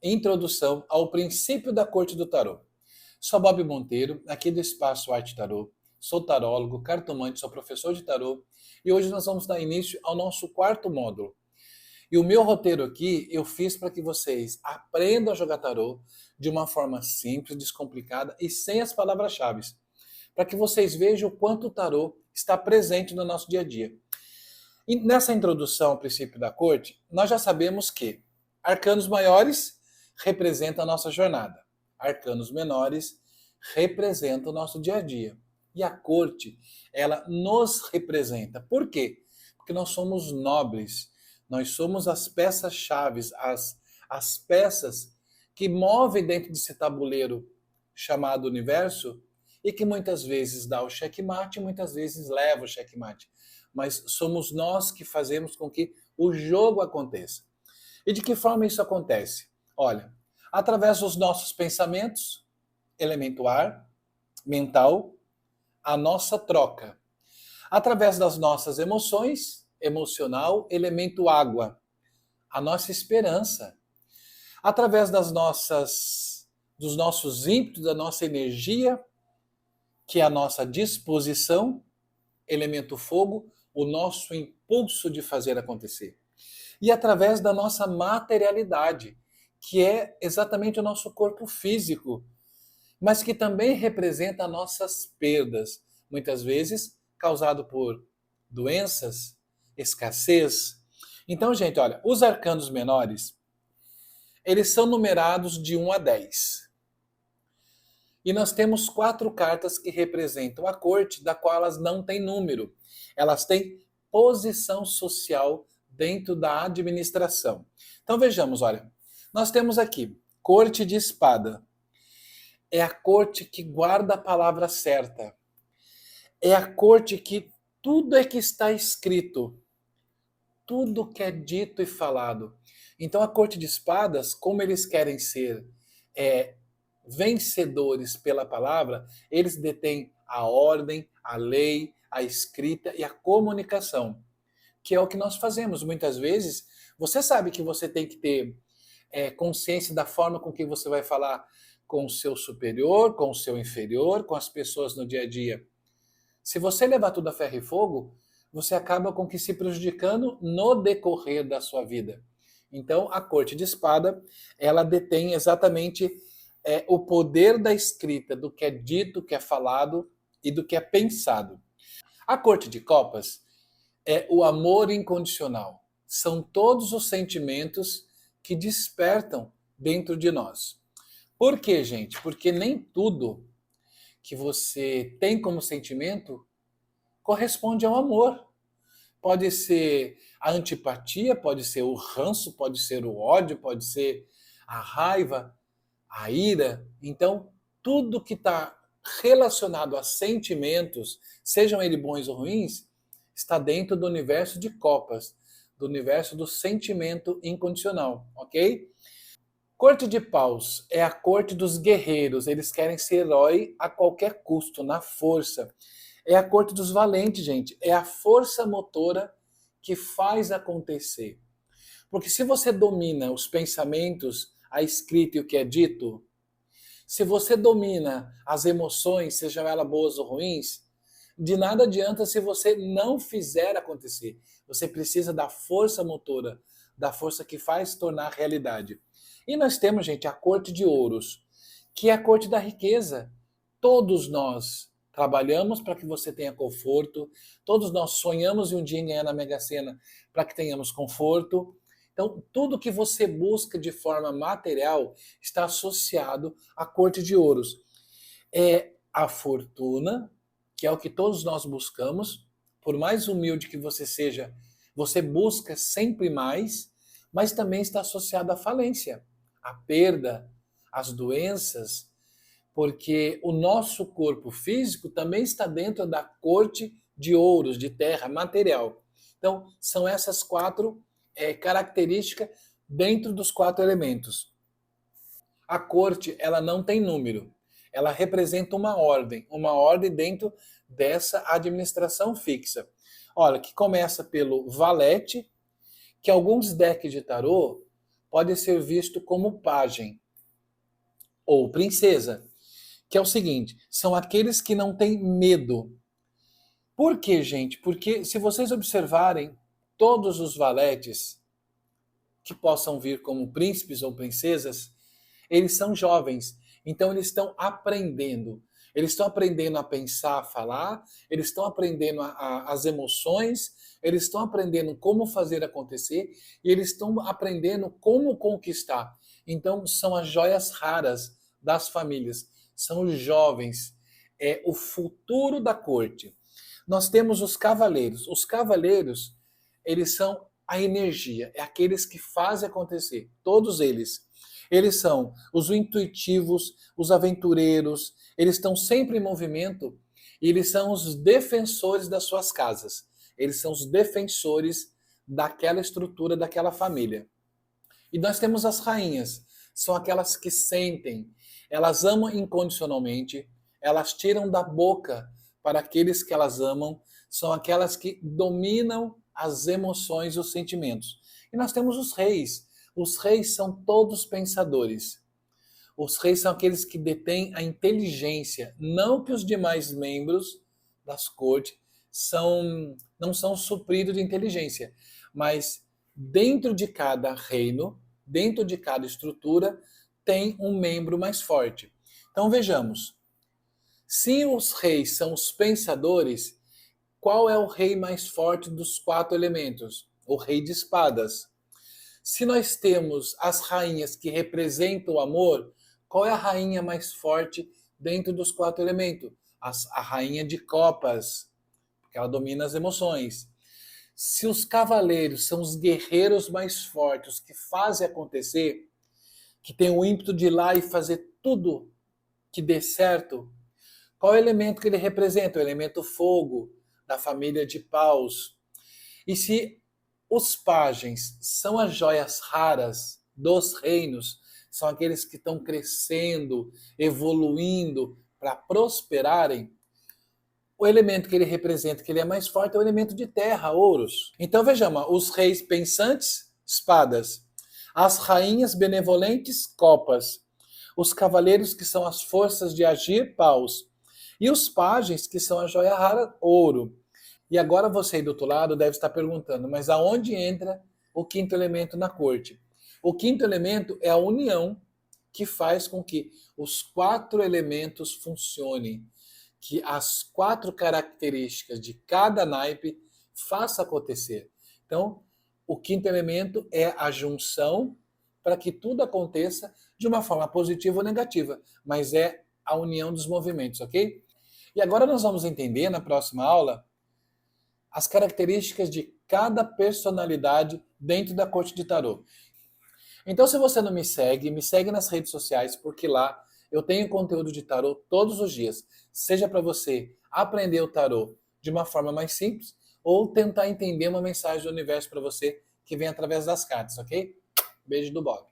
Introdução ao princípio da corte do tarô. Sou Bob Monteiro, aqui do Espaço Arte Tarô. Sou tarólogo, cartomante, sou professor de tarô e hoje nós vamos dar início ao nosso quarto módulo. E o meu roteiro aqui eu fiz para que vocês aprendam a jogar tarô de uma forma simples, descomplicada e sem as palavras-chave, para que vocês vejam o quanto o tarô está presente no nosso dia a dia. E nessa introdução ao princípio da corte, nós já sabemos que arcanos maiores representam a nossa jornada, arcanos menores representam o nosso dia a dia. E a corte, ela nos representa. Por quê? Porque nós somos nobres, nós somos as peças-chave, as peças que movem dentro desse tabuleiro chamado universo e que muitas vezes dá o checkmate e muitas vezes leva o checkmate. Mas somos nós que fazemos com que o jogo aconteça. E de que forma isso acontece? Olha, através dos nossos pensamentos, elemento ar, mental, a nossa troca. Através das nossas emoções, emocional, elemento água, a nossa esperança. Através dos nossos ímpetos, da nossa energia, que é a nossa disposição, elemento fogo, o nosso impulso de fazer acontecer. E através da nossa materialidade, que é exatamente o nosso corpo físico, mas que também representa nossas perdas, muitas vezes causado por doenças, escassez. Então, gente, olha, os arcanos menores, eles são numerados de 1 a 10. E nós temos 4 cartas que representam a corte, da qual elas não têm número. Elas têm posição social dentro da administração. Então vejamos, olha, nós temos aqui corte de espada. É a corte que guarda a palavra certa. É a corte que tudo é que está escrito. Tudo que é dito e falado. Então a corte de espadas, como eles querem ser vencedores pela palavra, eles detêm a ordem, a lei, a escrita e a comunicação, que é o que nós fazemos. Muitas vezes, você sabe que você tem que ter consciência da forma com que você vai falar com o seu superior, com o seu inferior, com as pessoas no dia a dia. Se você levar tudo a ferro e fogo, você acaba com que se prejudicando no decorrer da sua vida. Então, a corte de espada, ela detém exatamente o poder da escrita, do que é dito, do que é falado e do que é pensado. A corte de copas é o amor incondicional. São todos os sentimentos que despertam dentro de nós. Por quê, gente? Porque nem tudo que você tem como sentimento corresponde ao amor. Pode ser a antipatia, pode ser o ranço, pode ser o ódio, pode ser a raiva, a ira. Então, tudo que está relacionado a sentimentos, sejam eles bons ou ruins, está dentro do universo de copas, do universo do sentimento incondicional, ok? Corte de paus é a corte dos guerreiros, eles querem ser herói a qualquer custo, na força. É a corte dos valentes, gente, é a força motora que faz acontecer. Porque se você domina os pensamentos, a escrita e o que é dito, se você domina as emoções, sejam elas boas ou ruins, de nada adianta se você não fizer acontecer. Você precisa da força motora, da força que faz tornar realidade. E nós temos, gente, a corte de ouros, que é a corte da riqueza. Todos nós trabalhamos para que você tenha conforto, todos nós sonhamos em um dia em ganhar na Mega Sena para que tenhamos conforto. Então, tudo que você busca de forma material está associado à corte de ouros. É a fortuna, que é o que todos nós buscamos, por mais humilde que você seja, você busca sempre mais, mas também está associado à falência, à perda, às doenças, porque o nosso corpo físico também está dentro da corte de ouros, de terra, material. Então, são essas 4 características dentro dos 4 elementos. A corte, ela não tem número. Ela representa uma ordem dentro dessa administração fixa. Olha, que começa pelo valete, que alguns decks de tarô pode ser visto como pajem ou princesa, que é o seguinte, são aqueles que não têm medo. Por quê, gente? Porque se vocês observarem, todos os valetes que possam vir como príncipes ou princesas, eles são jovens, então eles estão aprendendo. Eles estão aprendendo a pensar, a falar, eles estão aprendendo as emoções, eles estão aprendendo como fazer acontecer e eles estão aprendendo como conquistar. Então, são as joias raras das famílias, são os jovens, é o futuro da corte. Nós temos os cavaleiros. Os cavaleiros, eles são a energia, é aqueles que fazem acontecer, todos eles. Eles são os intuitivos, os aventureiros, eles estão sempre em movimento e eles são os defensores das suas casas. Eles são os defensores daquela estrutura, daquela família. E nós temos as rainhas, são aquelas que sentem, elas amam incondicionalmente, elas tiram da boca para aqueles que elas amam, são aquelas que dominam as emoções e os sentimentos. E nós temos os reis. Os reis são todos pensadores. Os reis são aqueles que detêm a inteligência, não que os demais membros das cortes não são supridos de inteligência, mas dentro de cada reino, dentro de cada estrutura, tem um membro mais forte. Então vejamos, se os reis são os pensadores, qual é o rei mais forte dos 4 elementos? O rei de espadas. Se nós temos as rainhas que representam o amor, qual é a rainha mais forte dentro dos 4 elementos? A rainha de copas, porque ela domina as emoções. Se os cavaleiros são os guerreiros mais fortes, que fazem acontecer, que tem o ímpeto de ir lá e fazer tudo que dê certo, qual é o elemento que ele representa? O elemento fogo, da família de paus. E se os pajens são as joias raras dos reinos, são aqueles que estão crescendo, evoluindo para prosperarem, o elemento que ele representa, que ele é mais forte, é o elemento de terra, ouros. Então vejamos, os reis pensantes, espadas. As rainhas benevolentes, copas. Os cavaleiros, que são as forças de agir, paus. E os pajens, que são a joia rara, ouro. E agora você aí do outro lado deve estar perguntando, mas aonde entra o quinto elemento na corte? O quinto elemento é a união que faz com que os 4 elementos funcionem, que as 4 características de cada naipe faça acontecer. Então, o quinto elemento é a junção para que tudo aconteça de uma forma positiva ou negativa, mas é a união dos movimentos, ok? E agora nós vamos entender na próxima aula as características de cada personalidade dentro da corte de tarô. Então, se você não me segue nas redes sociais, porque lá eu tenho conteúdo de tarô todos os dias, seja para você aprender o tarô de uma forma mais simples ou tentar entender uma mensagem do universo para você que vem através das cartas, ok? Beijo do Bob.